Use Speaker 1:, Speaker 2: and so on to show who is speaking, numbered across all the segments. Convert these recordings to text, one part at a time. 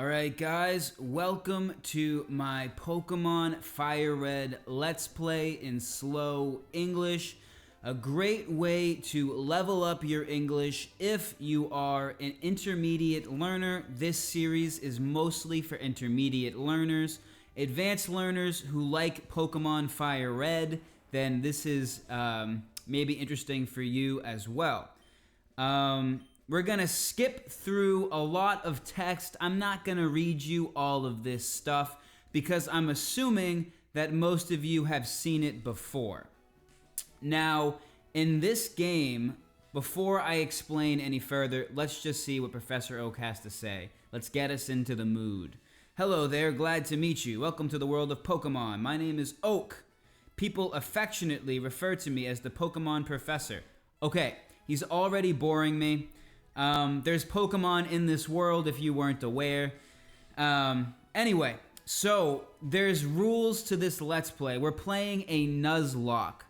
Speaker 1: Alright guys, welcome to my Pokemon Fire Red Let's Play in slow English. A great way to level up your English if you are an intermediate learner. This series is mostly for intermediate learners. Advanced learners who like Pokemon Fire Red, then this is maybe interesting for you as well. We're gonna skip through a lot of text. I'm not gonna read you all of this stuff because I'm assuming that most of you have seen it before. Now, in this game, before I explain any further, let's just see what Professor Oak has to say. Let's get us into the mood. Hello there, glad to meet you. Welcome to the world of Pokemon. My name is Oak. People affectionately refer to me as the Pokemon Professor. Okay, he's already boring me. There's Pokemon in this world if you weren't aware. Anyway, so there's rules to this Let's Play. We're playing a Nuzlocke.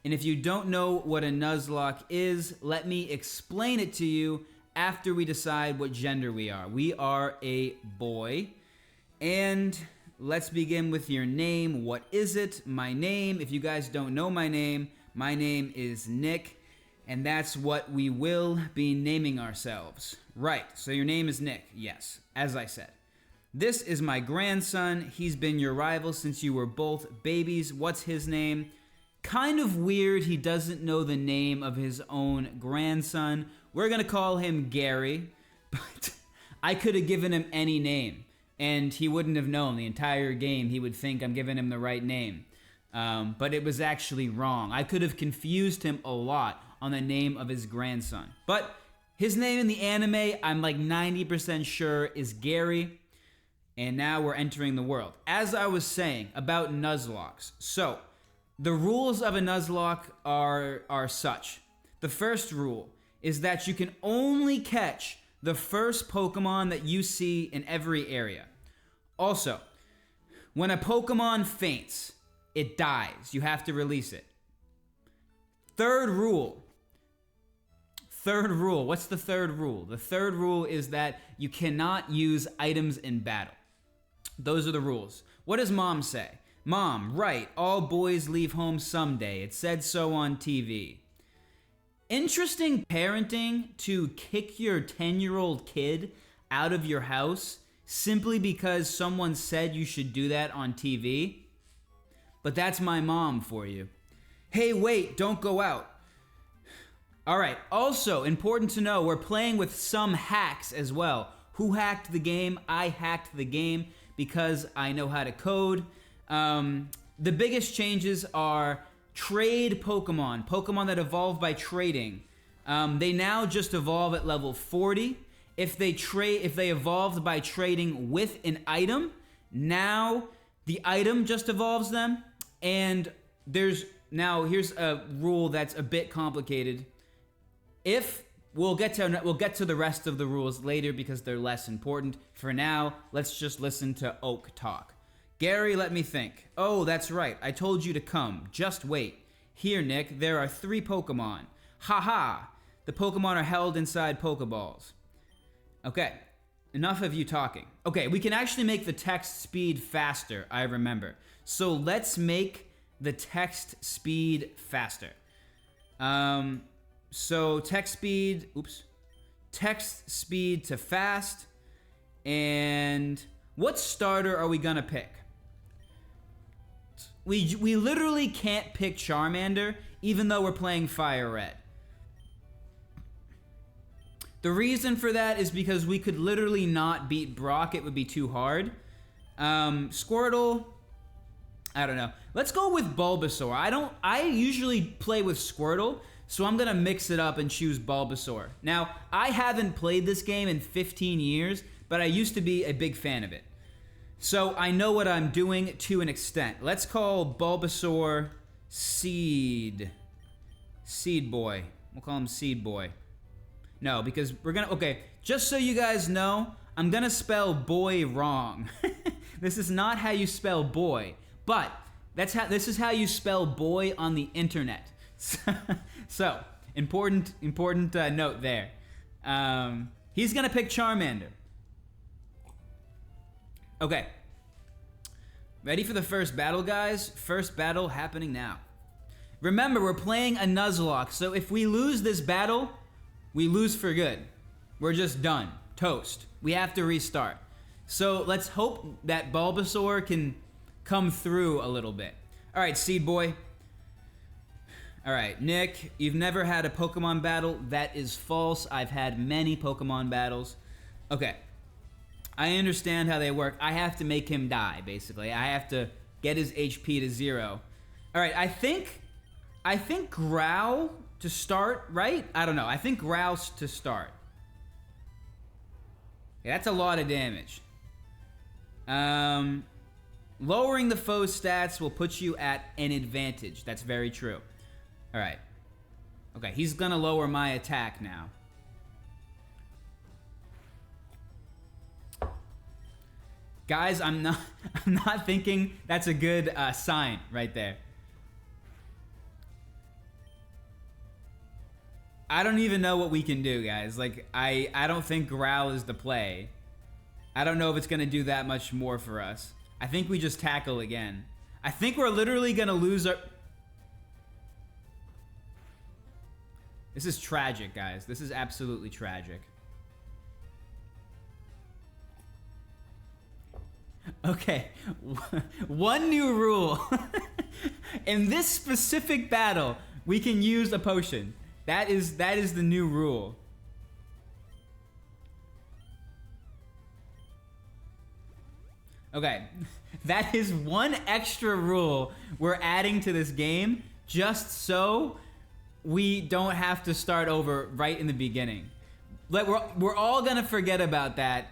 Speaker 1: And if you don't know what a Nuzlocke is, let me explain it to you after we decide what gender we are. We are a boy. And let's begin with your name. What is it? My name, if you guys don't know my name is Nick. And that's what we will be naming ourselves. Right, so your name is Nick, yes, as I said. This is my grandson. He's been your rival since you were both babies. What's his name? Kind of weird he doesn't know the name of his own grandson. We're gonna call him Gary, but I could have given him any name, and he wouldn't have known. The entire game, he would think I'm giving him the right name. But it was actually wrong. I could have confused him a lot on the name of his grandson. But his name in the anime, I'm like 90% sure, is Gary. And now we're entering the world. As I was saying about Nuzlocks. So, the rules of a Nuzlocke are such. The first rule is that you can only catch the first Pokemon that you see in every area. Also, when a Pokemon faints, it dies. You have to release it. Third rule. What's the third rule? The third rule is that you cannot use items in battle. Those are the rules. What does Mom say? Mom, right, all boys leave home someday. It said so on TV. Interesting parenting to kick your 10-year-old kid out of your house simply because someone said you should do that on TV. But that's my mom for you. Hey, wait, don't go out. All right, also important to know, we're playing with some hacks as well. Who hacked the game? I hacked the game because I know how to code. The biggest changes are trade Pokemon, Pokemon that evolve by trading. They now just evolve at level 40. If they evolved by trading with an item, now the item just evolves them. And here's a rule that's a bit complicated. We'll get to the rest of the rules later because they're less important. For now, let's just listen to Oak talk. Gary, let me think. Oh, that's right. I told you to come. Just wait. Here, Nick, there are 3 Pokemon. Ha! The Pokemon are held inside Pokeballs. Okay, enough of you talking. Okay, we can actually make the text speed faster, I remember. So let's make the text speed faster. So text speed to fast. And what starter are we gonna pick? We literally can't pick Charmander, even though we're playing Fire Red. The reason for that is because we could literally not beat Brock. It would be too hard. Squirtle, I don't know. Let's go with Bulbasaur. I usually play with Squirtle, so I'm gonna mix it up and choose Bulbasaur. Now, I haven't played this game in 15 years, but I used to be a big fan of it. So I know what I'm doing to an extent. Let's call Bulbasaur Seed Boy. We'll call him Seed Boy. No, because okay, just so you guys know, I'm gonna spell boy wrong. This is not how you spell boy, but this is how you spell boy on the internet. So, important note there. He's gonna pick Charmander. Okay. Ready for the first battle, guys? First battle happening now. Remember, we're playing a Nuzlocke, so if we lose this battle, we lose for good. We're just done. Toast. We have to restart. So let's hope that Bulbasaur can come through a little bit. All right, Seed Boy. All right, Nick, you've never had a Pokemon battle. That is false. I've had many Pokemon battles. Okay. I understand how they work. I have to make him die, basically. I have to get his HP to 0. All right, I think Growl to start, right? I don't know. I think Growl's to start. Yeah, that's a lot of damage. Lowering the foe's stats will put you at an advantage. That's very true. All right. Okay, he's gonna lower my attack now. Guys, I'm not thinking that's a good sign right there. I don't even know what we can do, guys. Like, I don't think Growl is the play. I don't know if it's gonna do that much more for us. I think we just tackle again. I think we're literally gonna lose our... This is tragic, guys. This is absolutely tragic. Okay, one new rule. In this specific battle, we can use a potion. That is the new rule. Okay, that is one extra rule we're adding to this game just so we don't have to start over right in the beginning. Like, we're all gonna forget about that,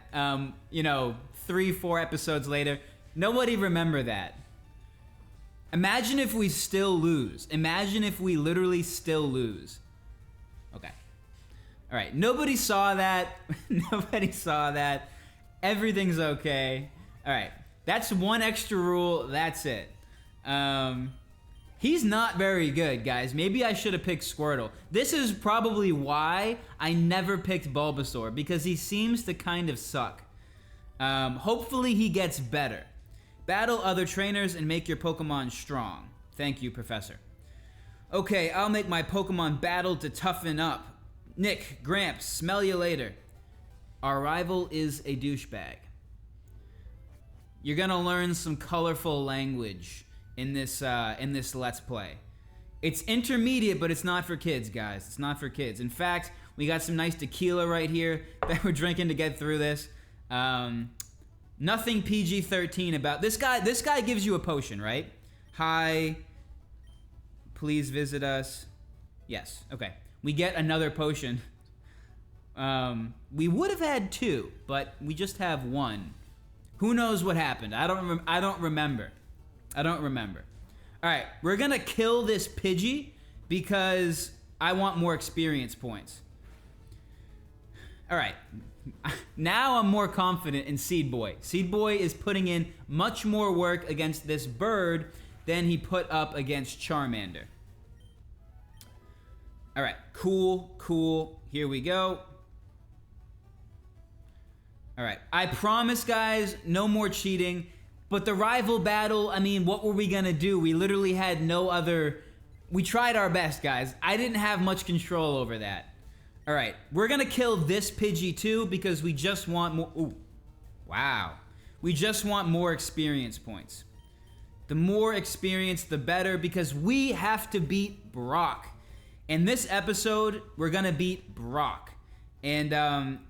Speaker 1: you know, 3-4 episodes later. Nobody remember that. Imagine if we still lose. Imagine if we literally still lose. Okay. All right, nobody saw that. Nobody saw that. Everything's okay. All right, that's one extra rule. That's it. He's not very good, guys. Maybe I should have picked Squirtle. This is probably why I never picked Bulbasaur, because he seems to kind of suck. Hopefully he gets better. Battle other trainers and make your Pokemon strong. Thank you, Professor. Okay, I'll make my Pokemon battle to toughen up. Nick, Gramps, smell you later. Our rival is a douchebag. You're gonna learn some colorful language in this Let's Play. It's intermediate, but it's not for kids, guys. It's not for kids. In fact, we got some nice tequila right here that we're drinking to get through this. Nothing PG-13 about this guy. This guy gives you a potion, right? Hi. Please visit us. Yes. Okay. We get another potion. We would have had 2, but we just have 1. Who knows what happened? I don't remember. I don't remember. All right, we're gonna kill this Pidgey because I want more experience points. All right, now I'm more confident in Seed Boy. Seed Boy is putting in much more work against this bird than he put up against Charmander. All right, cool. Here we go. All right, I promise, guys, no more cheating. But the rival battle, I mean, what were we gonna do? We literally had no other... We tried our best, guys. I didn't have much control over that. All right, we're gonna kill this Pidgey too because we just want more... Ooh, wow. We just want more experience points. The more experience, the better, because we have to beat Brock. In this episode, we're gonna beat Brock. And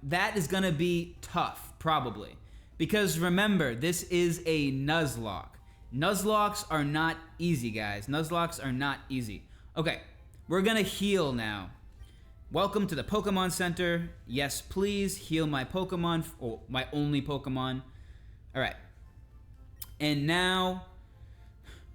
Speaker 1: that is gonna be tough, probably. Because remember, this is a Nuzlocke. Nuzlocks are not easy, guys. Nuzlocks are not easy. Okay, we're gonna heal now. Welcome to the Pokemon Center. Yes, please heal my Pokemon, or my only Pokemon. All right. And now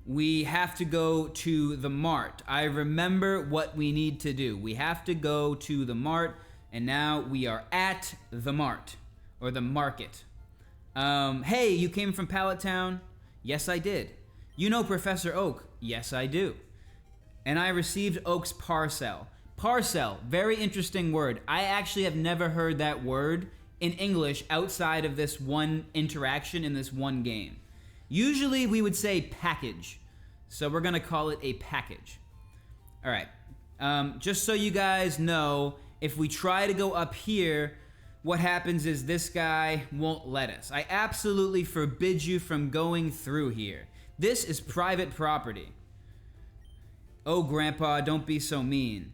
Speaker 1: we have to go to the mart. I remember what we need to do. We have to go to the mart, and now we are at the mart, or the market. Hey, you came from Pallet Town? Yes, I did. You know Professor Oak? Yes, I do. And I received Oak's parcel. Parcel, very interesting word. I actually have never heard that word in English outside of this one interaction in this one game. Usually we would say package. So we're going to call it a package. All right. Just so you guys know, if we try to go up here, what happens is this guy won't let us. I absolutely forbid you from going through here. This is private property. Oh, Grandpa, don't be so mean.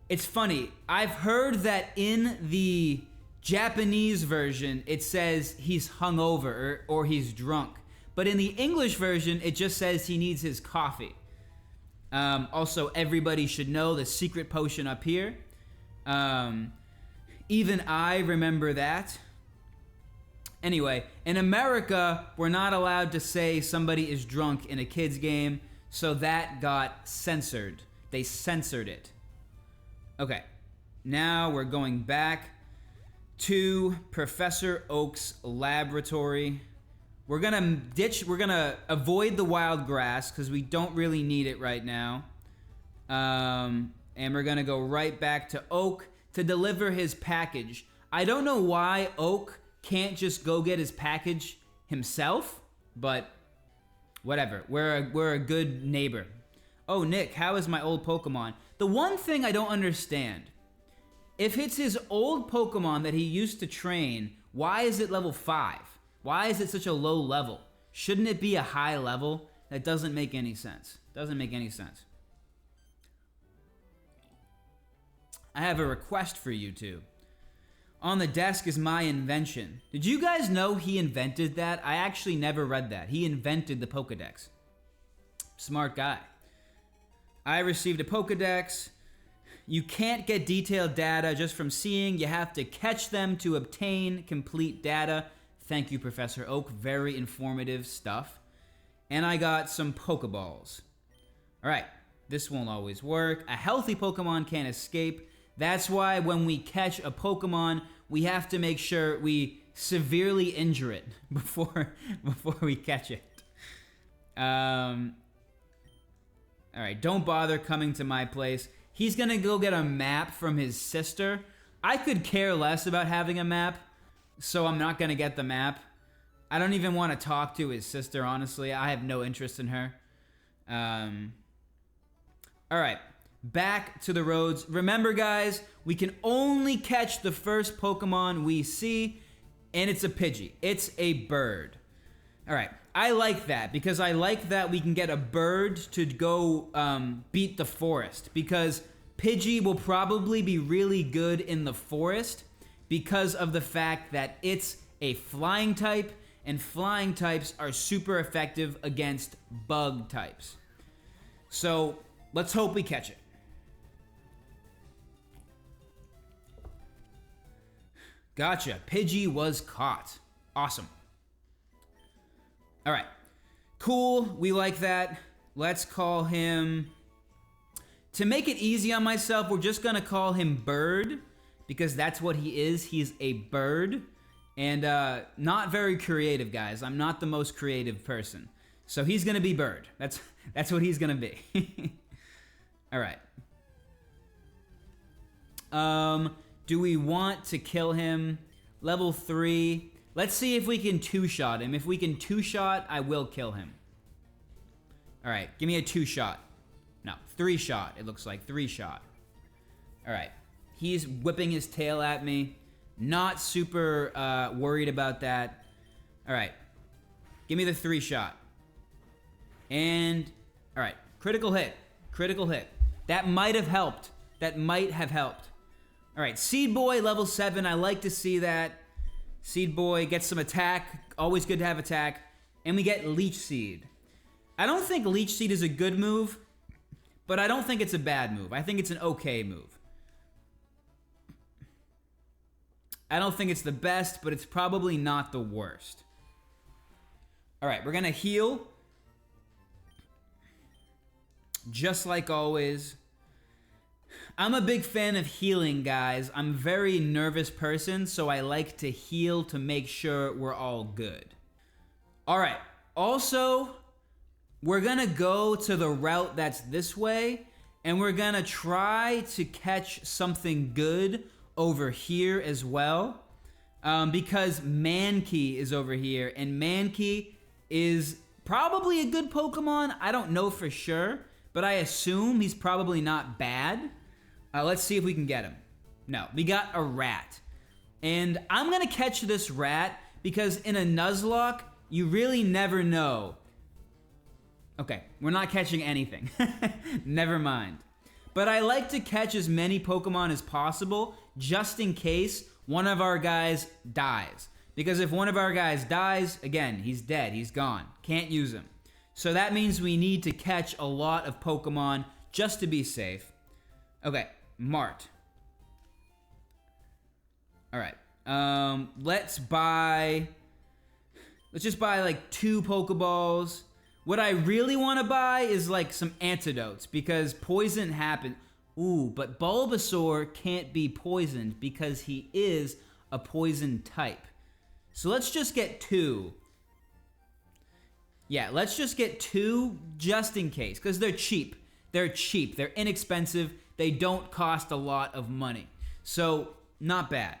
Speaker 1: It's funny. I've heard that in the Japanese version, it says he's hungover or he's drunk. But in the English version, it just says he needs his coffee. Also, everybody should know the secret potion up here. Even I remember that. Anyway, in America, we're not allowed to say somebody is drunk in a kid's game, so that got censored. They censored it. Okay, now we're going back to Professor Oak's laboratory. We're gonna avoid the wild grass because we don't really need it right now. And we're gonna go right back to Oak to deliver his package. I don't know why Oak can't just go get his package himself, but whatever. We're a good neighbor. Oh, Nick, how is my old Pokemon? The one thing I don't understand, if it's his old Pokemon that he used to train, why is it level 5? Why is it such a low level? Shouldn't it be a high level? That doesn't make any sense. Doesn't make any sense. I have a request for you two. On the desk is my invention. Did you guys know he invented that? I actually never read that. He invented the Pokedex. Smart guy. I received a Pokedex. You can't get detailed data just from seeing. You have to catch them to obtain complete data. Thank you, Professor Oak. Very informative stuff. And I got some Pokeballs. All right. This won't always work. A healthy Pokemon can't escape. That's why when we catch a Pokemon, we have to make sure we severely injure it before we catch it. All right, don't bother coming to my place. He's gonna go get a map from his sister. I could care less about having a map, so I'm not gonna get the map. I don't even want to talk to his sister, honestly. I have no interest in her. All right. Back to the roads. Remember, guys, we can only catch the first Pokemon we see, and it's a Pidgey. It's a bird. All right. I like that because I like that we can get a bird to go beat the forest, because Pidgey will probably be really good in the forest because of the fact that it's a flying type, and flying types are super effective against bug types. So let's hope we catch it. Gotcha. Pidgey was caught. Awesome. All right. Cool. We like that. Let's call him... To make it easy on myself, we're just going to call him Bird, because that's what he is. He's a bird. And not very creative, guys. I'm not the most creative person. So he's going to be Bird. That's what he's going to be. All right. Do we want to kill him? Level 3. Let's see if we can two-shot him. If we can two-shot, I will kill him. All right, give me a two-shot. No, 3-shot, it looks like. 3-shot. All right. He's whipping his tail at me. Not super worried about that. All right. Give me the 3-shot. And, all right, critical hit. Critical hit. That might have helped. That might have helped. All right, Seed Boy, level 7. I like to see that. Seed Boy gets some attack. Always good to have attack. And we get Leech Seed. I don't think Leech Seed is a good move, but I don't think it's a bad move. I think it's an okay move. I don't think it's the best, but it's probably not the worst. All right, we're going to heal. Just like always. I'm a big fan of healing, guys. I'm a very nervous person, so I like to heal to make sure we're all good. All right. Also, we're going to go to the route that's this way, and we're going to try to catch something good over here as well. because Mankey is over here, and Mankey is probably a good Pokemon. I don't know for sure, but I assume he's probably not bad. Let's see if we can get him. No, we got a rat. And I'm gonna catch this rat because in a Nuzlocke, you really never know. Okay, we're not catching anything. Never mind. But I like to catch as many Pokemon as possible just in case one of our guys dies. Because if one of our guys dies, again, he's dead, he's gone. Can't use him. So that means we need to catch a lot of Pokemon just to be safe. Okay, Mart. All right, let's just buy like 2 Pokeballs. What I really want to buy is like some antidotes because poison happens. Ooh, but Bulbasaur can't be poisoned because he is a poison type. So let's just get 2. Yeah, let's just get 2 just in case because they're cheap. They're cheap. They're inexpensive. They don't cost a lot of money. So, not bad.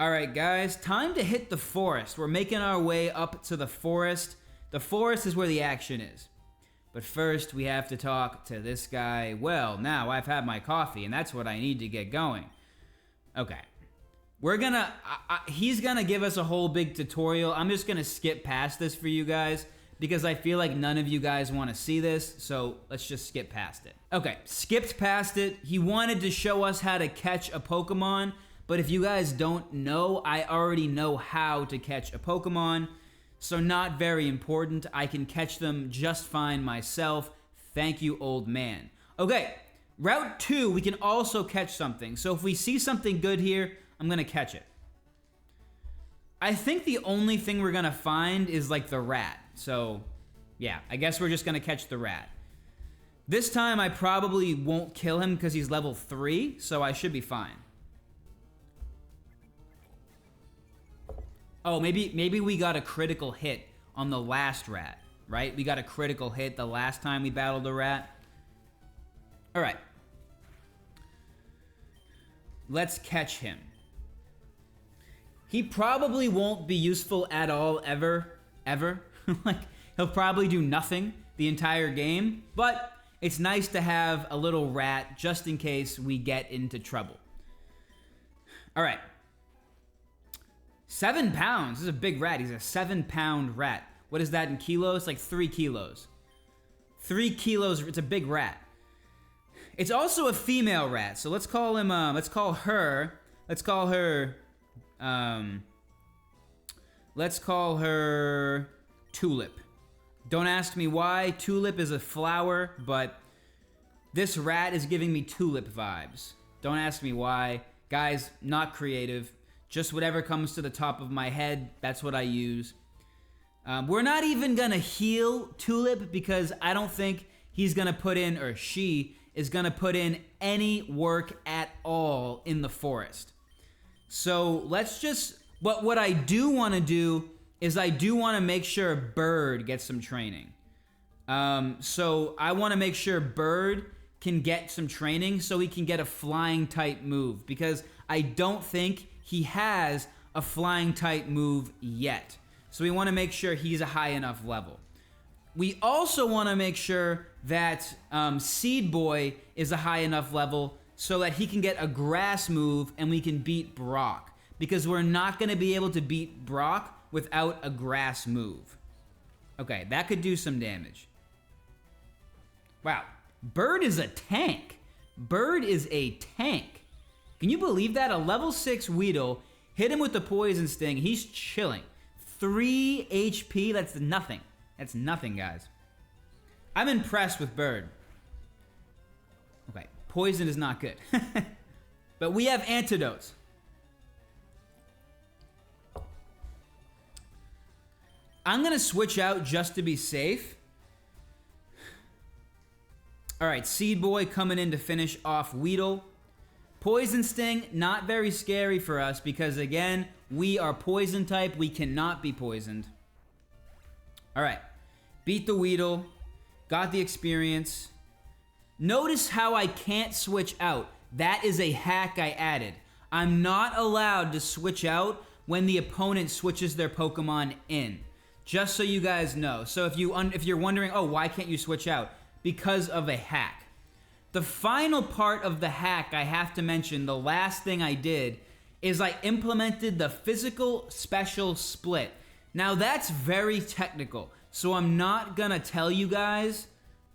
Speaker 1: Alright guys, time to hit the forest. We're making our way up to the forest. The forest is where the action is. But first, we have to talk to this guy. Well, now I've had my coffee, and that's what I need to get going. Okay. We're gonna... he's gonna give us a whole big tutorial. I'm just gonna skip past this for you guys, because I feel like none of you guys want to see this, so let's just skip past it. Okay, skipped past it. He wanted to show us how to catch a Pokemon, but if you guys don't know, I already know how to catch a Pokemon, so not very important. I can catch them just fine myself. Thank you, old man. Okay, Route 2, we can also catch something. So if we see something good here, I'm gonna catch it. I think the only thing we're gonna find is like the rat. So, yeah, I guess we're just gonna catch the rat. This time I probably won't kill him because he's level 3, so I should be fine. Oh, maybe we got a critical hit on the last rat, right? We got a critical hit the last time we battled a rat. All right. Let's catch him. He probably won't be useful at all ever. Like, he'll probably do nothing the entire game, but it's nice to have a little rat just in case we get into trouble. All right. 7 pounds. This is a big rat. He's a 7-pound rat. What is that in kilos? Like 3 kilos. 3 kilos. It's a big rat. It's also a female rat. So let's call him, let's call her Tulip. Don't ask me why. Tulip is a flower, but this rat is giving me tulip vibes. Don't ask me why. Guys, not creative. Just whatever comes to the top of my head, that's what I use. We're not even gonna heal Tulip because I don't think he's gonna put in, or she is gonna put in any work at all in the forest. So let's just, what I do wanna do is I do wanna make sure Bird gets some training. So I wanna make sure Bird can get some training so he can get a flying type move because I don't think he has a flying type move yet. So we want to make sure he's a high enough level. We also want to make sure that Seed Boy is a high enough level so that he can get a grass move and we can beat Brock. Because we're not going to be able to beat Brock without a grass move. Okay, that could do some damage. Wow, Bird is a tank. Bird is a tank. Can you believe that? A level 6 Weedle hit him with the Poison Sting. He's chilling. 3 HP, that's nothing. That's nothing, guys. I'm impressed with Bird. Okay, Poison is not good. But we have antidotes. I'm going to switch out just to be safe. All right, Seed Boy coming in to finish off Weedle. Poison Sting, not very scary for us because, again, we are poison type. We cannot be poisoned. All right. Beat the Weedle. Got the experience. Notice how I can't switch out. That is a hack I added. I'm not allowed to switch out when the opponent switches their Pokemon in. Just so you guys know. So if you're wondering, oh, why can't you switch out? Because of a hack. The final part of the hack I have to mention, the last thing I did, is I implemented the physical special split. Now that's very technical, so I'm not gonna tell you guys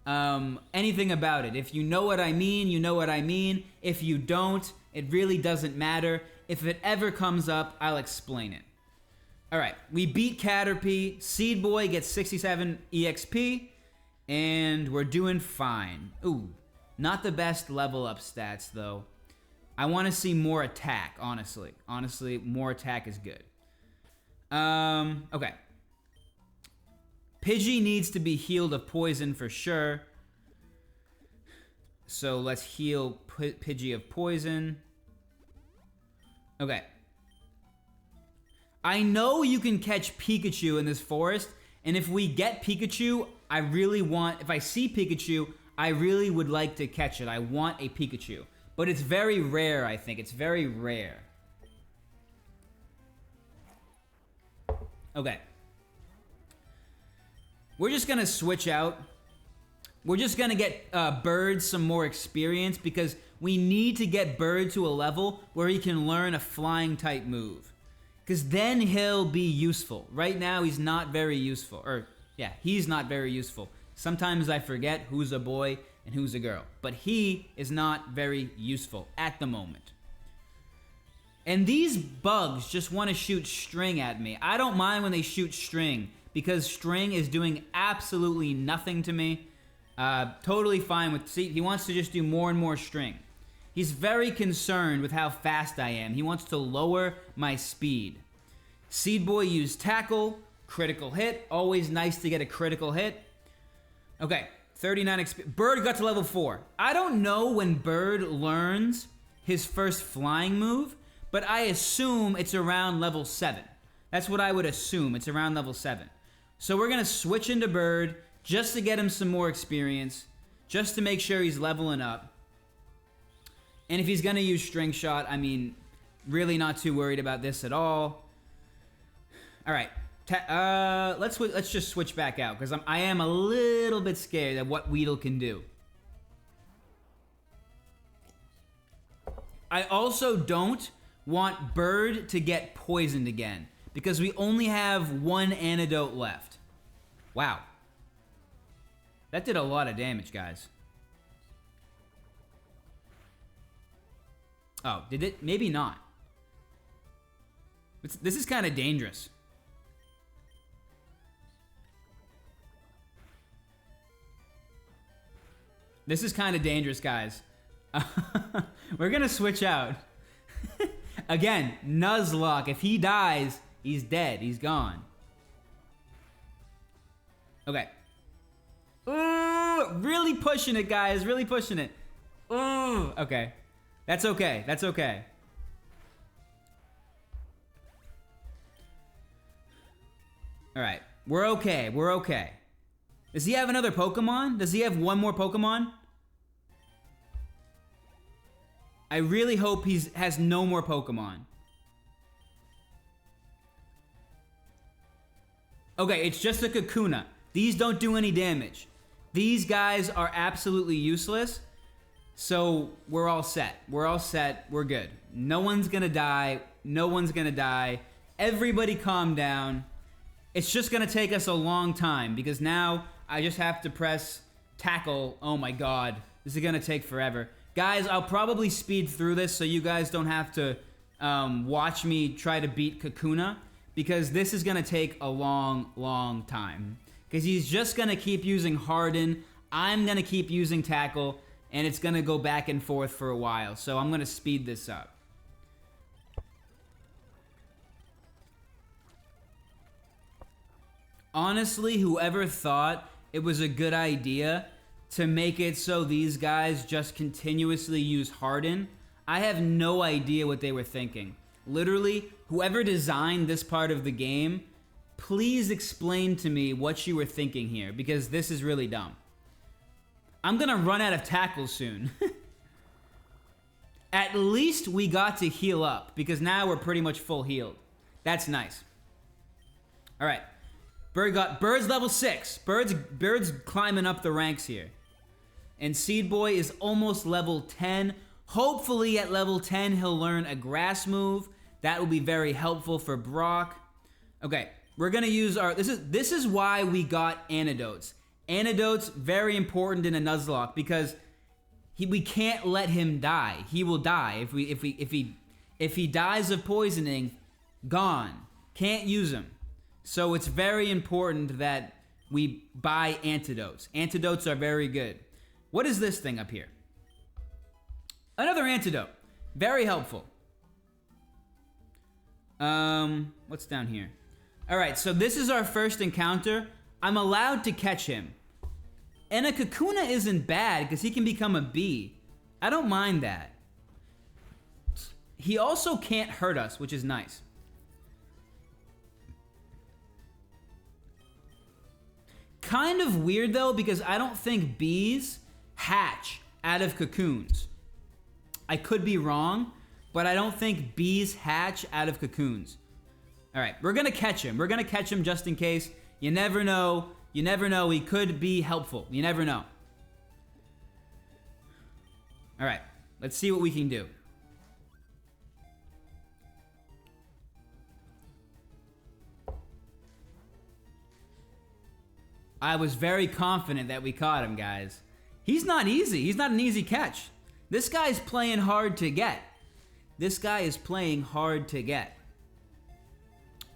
Speaker 1: anything about it. If you know what I mean, you know what I mean. If you don't, it really doesn't matter. If it ever comes up, I'll explain it. Alright, we beat Caterpie, Seed Boy gets 67 EXP, and we're doing fine. Ooh, not the best level up stats though. I want to see more attack, honestly. Honestly, more attack is good. Okay. Pidgey needs to be healed of poison for sure. So let's heal Pidgey of poison. Okay. I know you can catch Pikachu in this forest, and if we get Pikachu, if I see Pikachu, I really would like to catch it. I want a Pikachu. But it's very rare, I think. It's very rare. Okay. We're just gonna switch out. We're just gonna get Bird some more experience because we need to get Bird to a level where he can learn a flying type move. Because then he'll be useful. Right now, he's not very useful. He's not very useful. Sometimes I forget who's a boy and who's a girl. But he is not very useful at the moment. And these bugs just want to shoot string at me. I don't mind when they shoot string because string is doing absolutely nothing to me. Totally fine with... See, he wants to just do more and more string. He's very concerned with how fast I am. He wants to lower my speed. Seed Boy used Tackle. Critical hit. Always nice to get a critical hit. Okay, 39 XP. Bird got to level 4. I don't know when Bird learns his first flying move, but I assume it's around level 7. That's what I would assume. It's around level 7. So we're going to switch into Bird just to get him some more experience, just to make sure he's leveling up. And if he's going to use String Shot, I mean, really not too worried about this at all. All right. Let's just switch back out, because I am a little bit scared of what Weedle can do. I also don't want Bird to get poisoned again, because we only have one antidote left. Wow. That did a lot of damage, guys. Oh, did it? Maybe not. This is kind of dangerous. This is kind of dangerous, guys. We're going to switch out. Again, Nuzlocke. If he dies, he's dead. He's gone. Okay. Ooh, really pushing it, guys. Really pushing it. Ooh, okay. That's okay. That's okay. All right. We're okay. We're okay. Does he have another Pokemon? Does he have one more Pokemon? I really hope he has no more Pokemon. Okay, it's just a Kakuna. These don't do any damage. These guys are absolutely useless. So we're all set. We're all set. We're good. No one's gonna die. No one's gonna die. Everybody calm down. It's just gonna take us a long time because now I just have to press tackle. Oh my god. This is gonna take forever. Guys, I'll probably speed through this so you guys don't have to watch me try to beat Kakuna, because this is gonna take a long, long time. Because he's just gonna keep using Harden, I'm gonna keep using Tackle, and it's gonna go back and forth for a while. So I'm gonna speed this up. Honestly, whoever thought it was a good idea to make it so these guys just continuously use Harden, I have no idea what they were thinking. Literally, whoever designed this part of the game, please explain to me what you were thinking here, because this is really dumb. I'm gonna run out of tackles soon. At least we got to heal up, because now we're pretty much full healed. That's nice. All right. Bird's level 6. Bird's climbing up the ranks here. And Seed Boy is almost level 10. Hopefully at level 10 he'll learn a grass move. That will be very helpful for Brock. Okay, we're gonna use our... This is why we got antidotes. Antidotes, very important in a Nuzlocke, because we can't let him die. He will die. If he dies of poisoning, gone. Can't use him. So it's very important that we buy antidotes. Antidotes are very good. What is this thing up here? Another antidote. Very helpful. What's down here? All right, so this is our first encounter. I'm allowed to catch him. And a Kakuna isn't bad because he can become a bee. I don't mind that. He also can't hurt us, which is nice. Kind of weird though, because I don't think bees hatch out of cocoons. I could be wrong, but I don't think bees hatch out of cocoons. All right, we're gonna catch him. We're gonna catch him just in case. You never know. You never know. He could be helpful. You never know. All right, let's see what we can do. I was very confident that we caught him, guys. He's not easy. He's not an easy catch. This guy's playing hard to get. This guy is playing hard to get.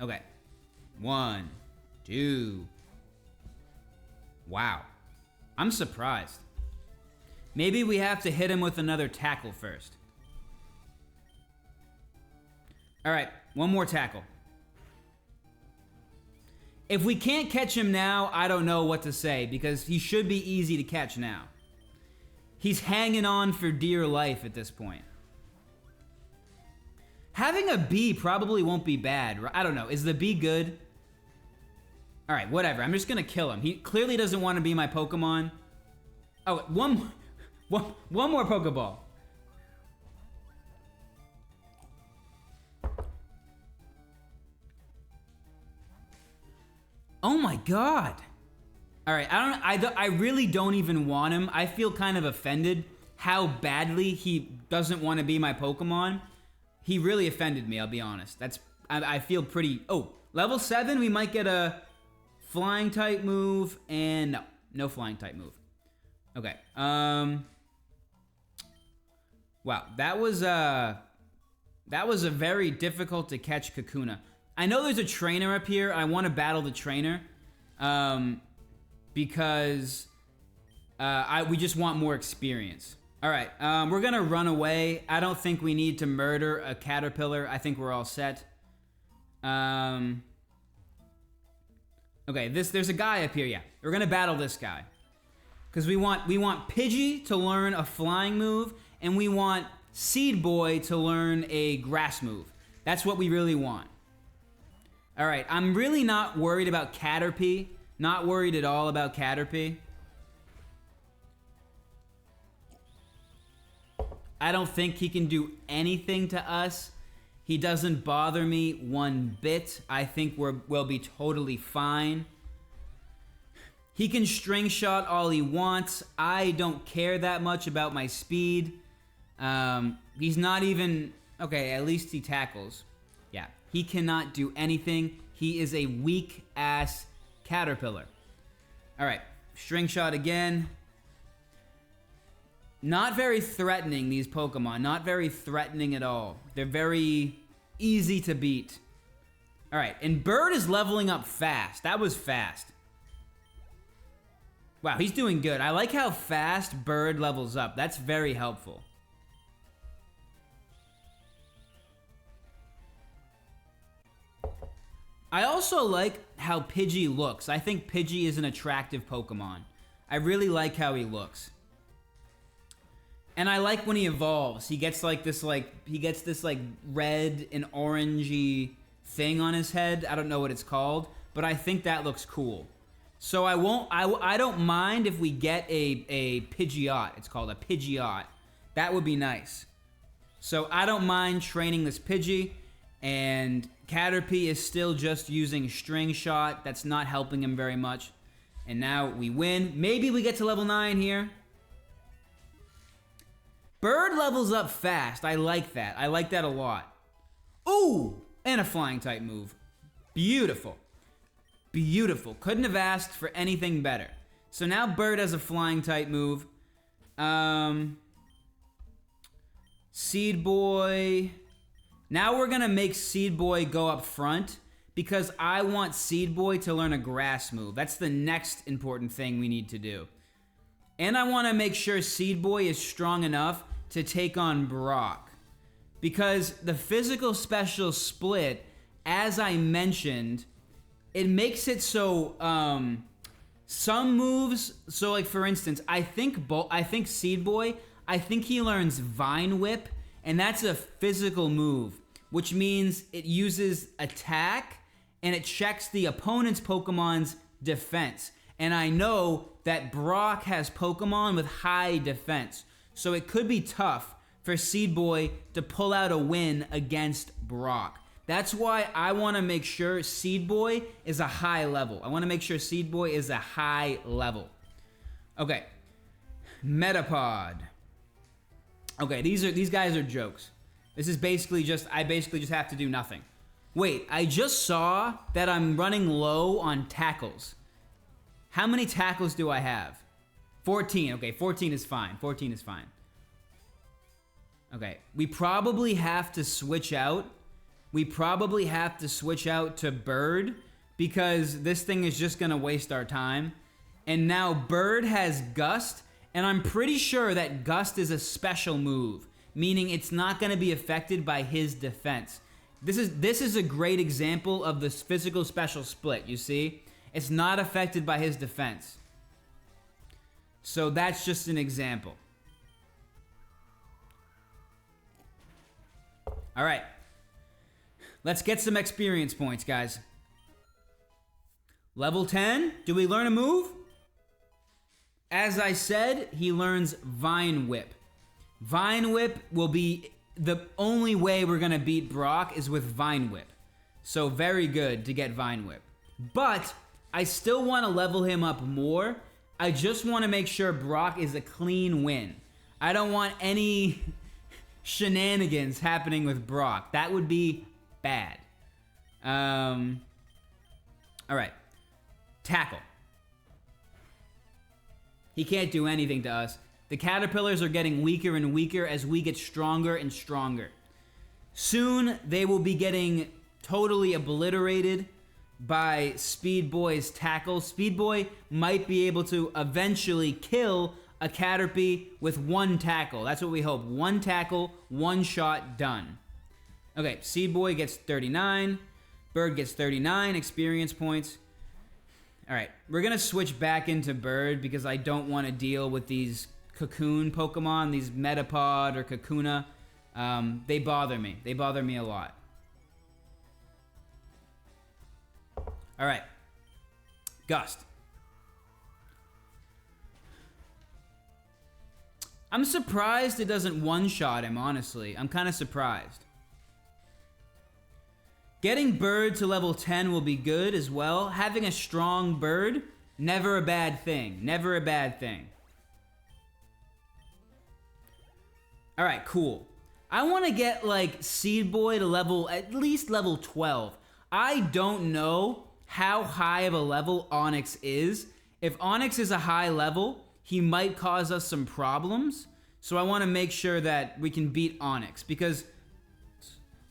Speaker 1: Okay. 1, 2. Wow. I'm surprised. Maybe we have to hit him with another tackle first. All right, one more tackle. If we can't catch him now, I don't know what to say, because he should be easy to catch now. He's hanging on for dear life at this point. Having a bee probably won't be bad. I don't know. Is the bee good? All right, whatever. I'm just going to kill him. He clearly doesn't want to be my Pokemon. Oh, one more Pokeball. Oh my god. All right, I really don't even want him. I feel kind of offended how badly he doesn't want to be my Pokemon. He really offended me, I'll be honest. I feel pretty... Oh, level 7, we might get a flying type move, and no flying type move. Okay, wow, that was a very difficult to catch Kakuna. I know there's a trainer up here. I want to battle the trainer, because we just want more experience. All right, we're gonna run away. I don't think we need to murder a caterpillar. I think we're all set. Okay, there's a guy up here. Yeah, we're gonna battle this guy because we want Pidgey to learn a flying move, and we want Seed Boy to learn a grass move. That's what we really want. All right, I'm really not worried about Caterpie. Not worried at all about Caterpie. I don't think he can do anything to us. He doesn't bother me one bit. I think we'll be totally fine. He can string shot all he wants. I don't care that much about my speed. He's not even... Okay, at least he tackles. Yeah, he cannot do anything. He is a weak-ass caterpillar. All right, string shot again. Not very threatening, these Pokemon. Not very threatening at all. They're very easy to beat. All right, and Bird is leveling up fast. That was fast. Wow, he's doing good. I like how fast Bird levels up. That's very helpful. I also like how Pidgey looks. I think Pidgey is an attractive Pokemon. I really like how he looks. And I like when he evolves. He gets this red and orangey thing on his head. I don't know what it's called, but I think that looks cool. So I don't mind if we get a Pidgeot. It's called a Pidgeot. That would be nice. So I don't mind training this Pidgey, and Caterpie is still just using String Shot. That's not helping him very much. And now we win. Maybe we get to level 9 here. Bird levels up fast. I like that. I like that a lot. Ooh! And a flying type move. Beautiful. Beautiful. Couldn't have asked for anything better. So now Bird has a flying type move. Seed Boy. Now we're gonna make Seed Boy go up front because I want Seed Boy to learn a grass move. That's the next important thing we need to do. And I want to make sure Seed Boy is strong enough to take on Brock. Because the physical special split, as I mentioned, it makes it so some moves, so like for instance, I think Seed Boy, I think he learns Vine Whip, and that's a physical move, which means it uses attack and it checks the opponent's Pokemon's defense. And I know that Brock has Pokemon with high defense, so it could be tough for Seed Boy to pull out a win against Brock. That's why I want to make sure Seed Boy is a high level. I want to make sure Seed Boy is a high level. Okay. Metapod. Okay, these guys are jokes. This is basically just, I basically just have to do nothing. Wait, I just saw that I'm running low on tackles. How many tackles do I have? 14. Okay, 14 is fine. 14 is fine. Okay, we probably have to switch out. We probably have to switch out to Bird because this thing is just gonna waste our time. And now Bird has Gust, and I'm pretty sure that Gust is a special move, meaning it's not gonna be affected by his defense. This is a great example of this physical special split, you see? It's not affected by his defense. So that's just an example. All right. Let's get some experience points, guys. Level 10, do we learn a move? As I said, he learns Vine Whip. Vine Whip will be the only way we're gonna beat Brock is with Vine Whip. So very good to get Vine Whip. But I still want to level him up more. I just want to make sure Brock is a clean win. I don't want any shenanigans happening with Brock. That would be bad. All right. Tackle. He can't do anything to us. The caterpillars are getting weaker and weaker as we get stronger and stronger. Soon, they will be getting totally obliterated by Speed Boy's tackle. Speed Boy might be able to eventually kill a Caterpie with one tackle. That's what we hope. One tackle, one shot, done. Okay, Seed Boy gets 39. Bird gets 39 experience points. All right, we're going to switch back into Bird because I don't want to deal with these Cocoon Pokemon, these Metapod or Kakuna. They bother me. They bother me a lot. All right. Gust. I'm surprised it doesn't one-shot him, honestly. I'm kind of surprised. Getting Bird to level 10 will be good as well. Having a strong Bird, never a bad thing. Never a bad thing. All right, cool. I want to get, like, Seed Boy to level, at least level 12. I don't know how high of a level Onix is. If Onix is a high level, he might cause us some problems. So I want to make sure that we can beat Onix because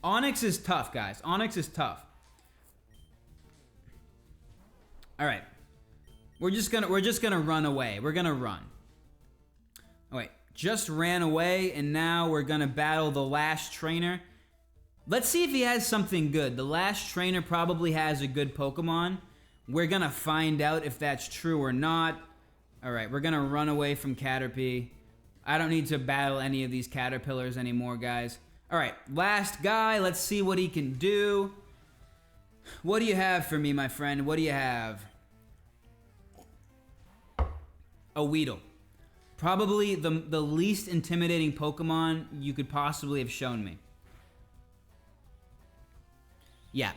Speaker 1: Onix is tough, guys. Onix is tough. All right. We're just gonna run away. We're gonna run. Oh, wait. Just ran away, and now we're gonna battle the last trainer. Let's see if he has something good. The last trainer probably has a good Pokemon. We're gonna find out if that's true or not. All right, we're gonna run away from Caterpie. I don't need to battle any of these caterpillars anymore, guys. All right, last guy. Let's see what he can do. What do you have for me, my friend? What do you have? A Weedle. Probably the least intimidating Pokemon you could possibly have shown me. Yeah.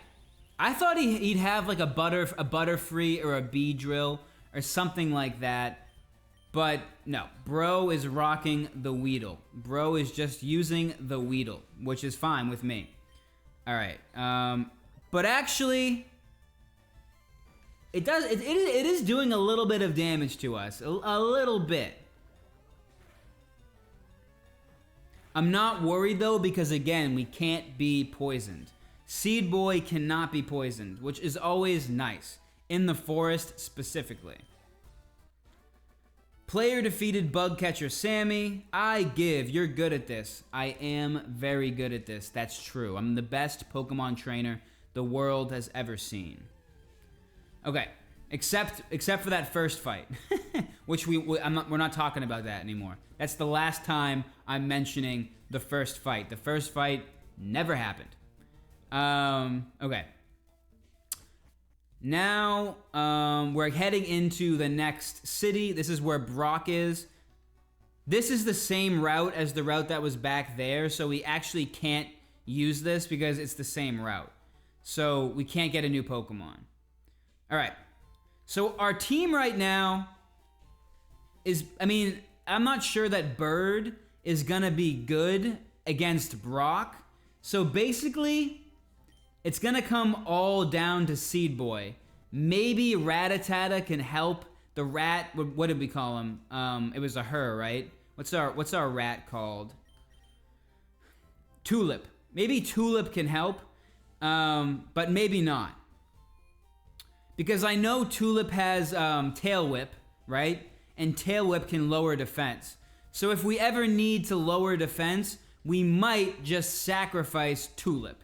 Speaker 1: I thought he'd have like a Butterfree or a Beedrill or something like that. But no, bro is rocking the Weedle. Bro is just using the Weedle, which is fine with me. All right. But actually, it is doing a little bit of damage to us. A little bit. I'm not worried though, because again, we can't be poisoned. Seed Boy cannot be poisoned, which is always nice. In the forest, specifically. Player defeated Bug Catcher Sammy. You're good at this. I am very good at this. That's true. I'm the best Pokemon trainer the world has ever seen. Okay, except for that first fight, which we're not talking about that anymore. That's the last time I'm mentioning the first fight. The first fight never happened. Okay. Now, we're heading into the next city. This is where Brock is. This is the same route as the route that was back there, so we actually can't use this because it's the same route. So we can't get a new Pokemon. All right. So our team right now is, I'm not sure that Bird is gonna be good against Brock. So basically, it's gonna come all down to Seed Boy. Maybe Rattata can help the rat. What did we call him? It was a her, right? What's our rat called? Tulip. Maybe Tulip can help, but maybe not. Because I know Tulip has Tail Whip, right? And Tail Whip can lower defense. So if we ever need to lower defense, we might just sacrifice Tulip.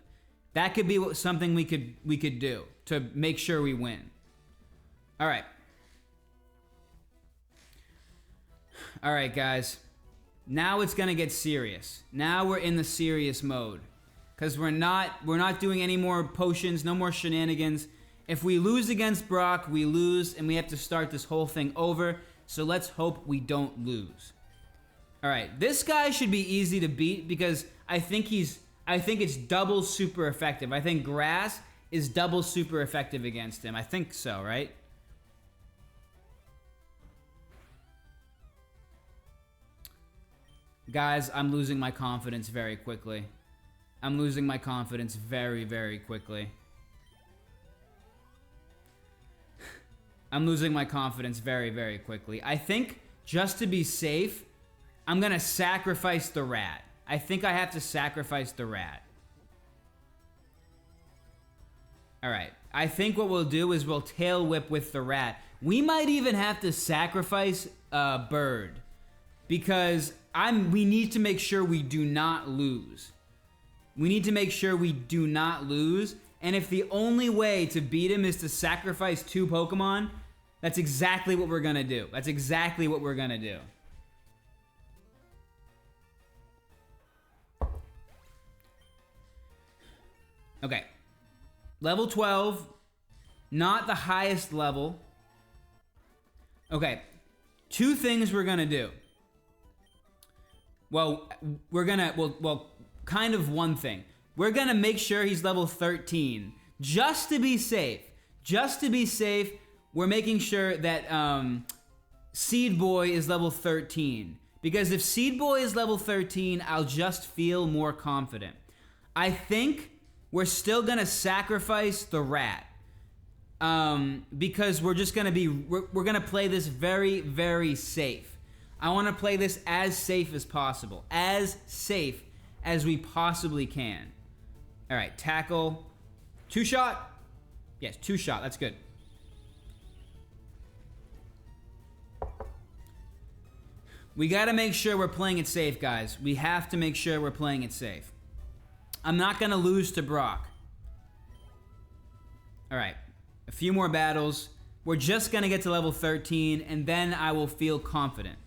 Speaker 1: That could be something we could do to make sure we win. All right. All right, guys. Now it's gonna get serious. Now we're in the serious mode, because we're not doing any more potions, no more shenanigans. If we lose against Brock, we lose, and we have to start this whole thing over. So let's hope we don't lose. All right, this guy should be easy to beat because I think it's double super effective. I think Grass is double super effective against him. I think so, right? Guys, I'm losing my confidence very quickly. I'm losing my confidence very, very quickly. I'm losing my confidence very, very quickly. I think, just to be safe, I'm gonna sacrifice the rat. I think I have to sacrifice the rat. Alright. I think what we'll do is we'll tail whip with the rat. We might even have to sacrifice Bird. Because we need to make sure we do not lose. We need to make sure we do not lose. And if the only way to beat him is to sacrifice 2 Pokemon, that's exactly what we're gonna do. That's exactly what we're gonna do. Okay. Level 12. Not the highest level. Okay. 2 things we're gonna do. Well, kind of one thing. We're gonna make sure he's level 13. Just to be safe. Just to be safe, we're making sure that Seed Boy is level 13. Because if Seed Boy is level 13, I'll just feel more confident. I think we're still gonna sacrifice the rat. Because we're just gonna we're gonna play this very, very safe. I want to play this as safe as possible. As safe as we possibly can. Alright, tackle. 2-shot? Yes, 2-shot. That's good. We gotta make sure we're playing it safe, guys. We have to make sure we're playing it safe. I'm not gonna lose to Brock. Alright, a few more battles. We're just gonna get to level 13, and then I will feel confident.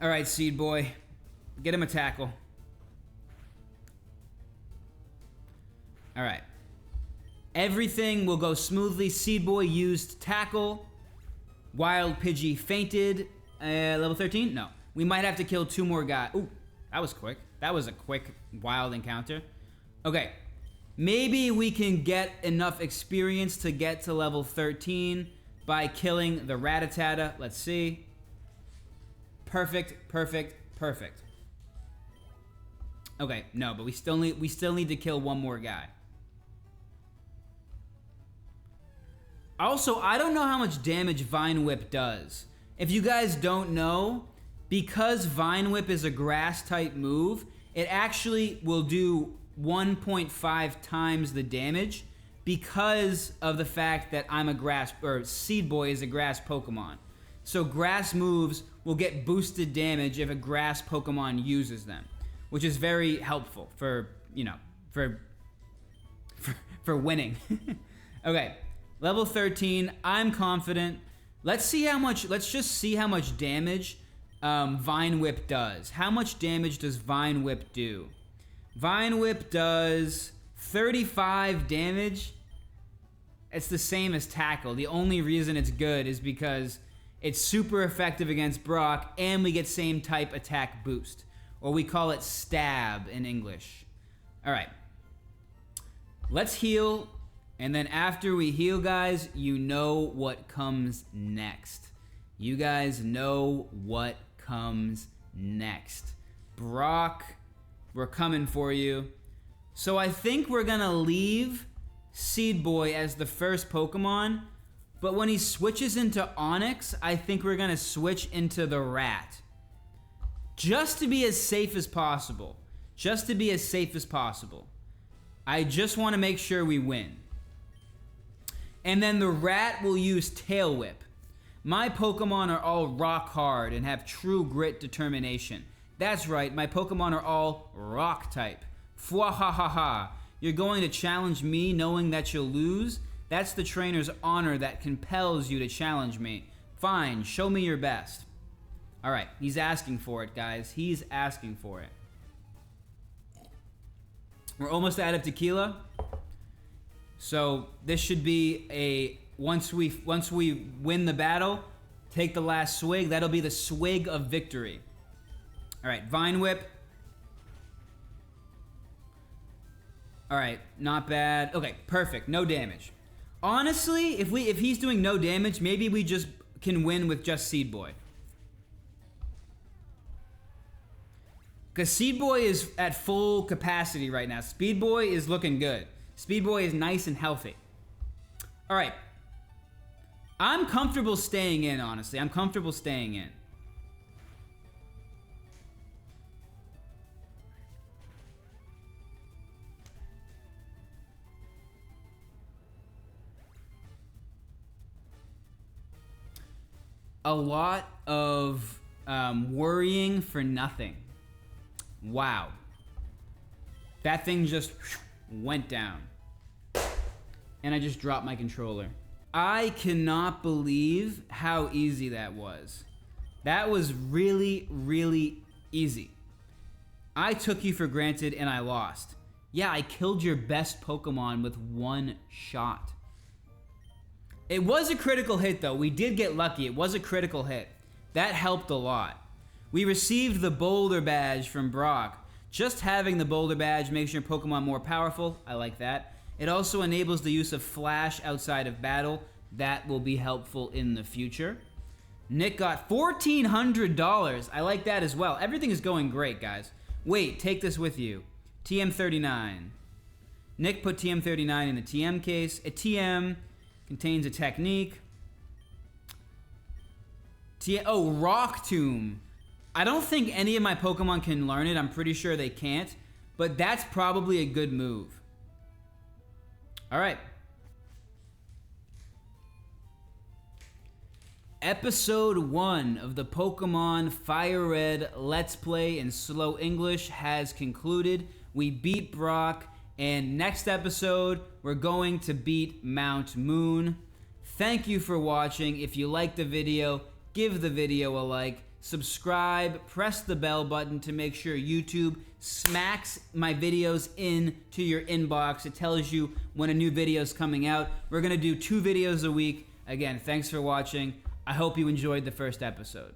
Speaker 1: Alright, Seed Boy. Get him a tackle. Alright. Everything will go smoothly. Seed Boy used tackle. Wild Pidgey fainted. Level 13? No. We might have to kill 2 more guys. Ooh, that was quick. That was a quick wild encounter. Okay. Maybe we can get enough experience to get to level 13 by killing the Rattata. Let's see. Perfect, perfect, perfect. Okay, no, but we still need to kill 1 more guy. Also, I don't know how much damage Vine Whip does. If you guys don't know, because Vine Whip is a grass type move, it actually will do 1.5 times the damage because of the fact that I'm a grass, or Seed Boy is a grass Pokemon. So grass moves will get boosted damage if a grass Pokemon uses them, which is very helpful for, you know, for winning. Okay, level 13, I'm confident. Let's just see how much damage Vine Whip does. How much damage does Vine Whip do? Vine Whip does 35 damage. It's the same as Tackle. The only reason it's good is because it's super effective against Brock, and we get same type attack boost. Or we call it stab in English. Alright. Let's heal. And then after we heal, guys, you know what comes next. You guys know what comes next. Brock, we're coming for you. So I think we're gonna leave Seed Boy as the first Pokemon. But when he switches into Onix, I think we're gonna switch into the Rat. Just to be as safe as possible. Just to be as safe as possible. I just want to make sure we win. And then the Rat will use Tail Whip. My Pokemon are all rock hard and have true grit determination. That's right, my Pokemon are all rock type. Fwahahaha. You're going to challenge me knowing that you'll lose? That's the trainer's honor that compels you to challenge me. Fine, show me your best. Alright, he's asking for it, guys. He's asking for it. We're almost out of tequila. So this should be a once we win the battle, take the last swig. That'll be the swig of victory. Alright, Vine Whip. Alright, not bad. Okay, perfect. No damage. Honestly, if he's doing no damage, maybe we just can win with just Seed Boy. Because Seed Boy is at full capacity right now. Speed Boy is looking good. Speed Boy is nice and healthy. Alright. I'm comfortable staying in, honestly. I'm comfortable staying in. A lot of worrying for nothing. Wow. That thing just went down. And I just dropped my controller. I cannot believe how easy that was. That was really, really easy. I took you for granted and I lost. Yeah, I killed your best Pokemon with 1 shot. It was a critical hit, though. We did get lucky. It was a critical hit. That helped a lot. We received the Boulder Badge from Brock. Just having the Boulder Badge makes your Pokemon more powerful. I like that. It also enables the use of Flash outside of battle. That will be helpful in the future. Nick got $1,400. I like that as well. Everything is going great, guys. Wait, take this with you. TM39. Nick put TM39 in the TM case. A TM contains a technique. Oh, Rock Tomb. I don't think any of my Pokemon can learn it. I'm pretty sure they can't. But that's probably a good move. Alright. Episode 1 of the Pokemon Fire Red Let's Play in slow English has concluded. We beat Brock. And next episode, we're going to beat Mount Moon. Thank you for watching. If you liked the video, give the video a like. Subscribe, press the bell button to make sure YouTube smacks my videos into your inbox. It tells you when a new video is coming out. We're going to do 2 videos a week. Again, thanks for watching. I hope you enjoyed the first episode.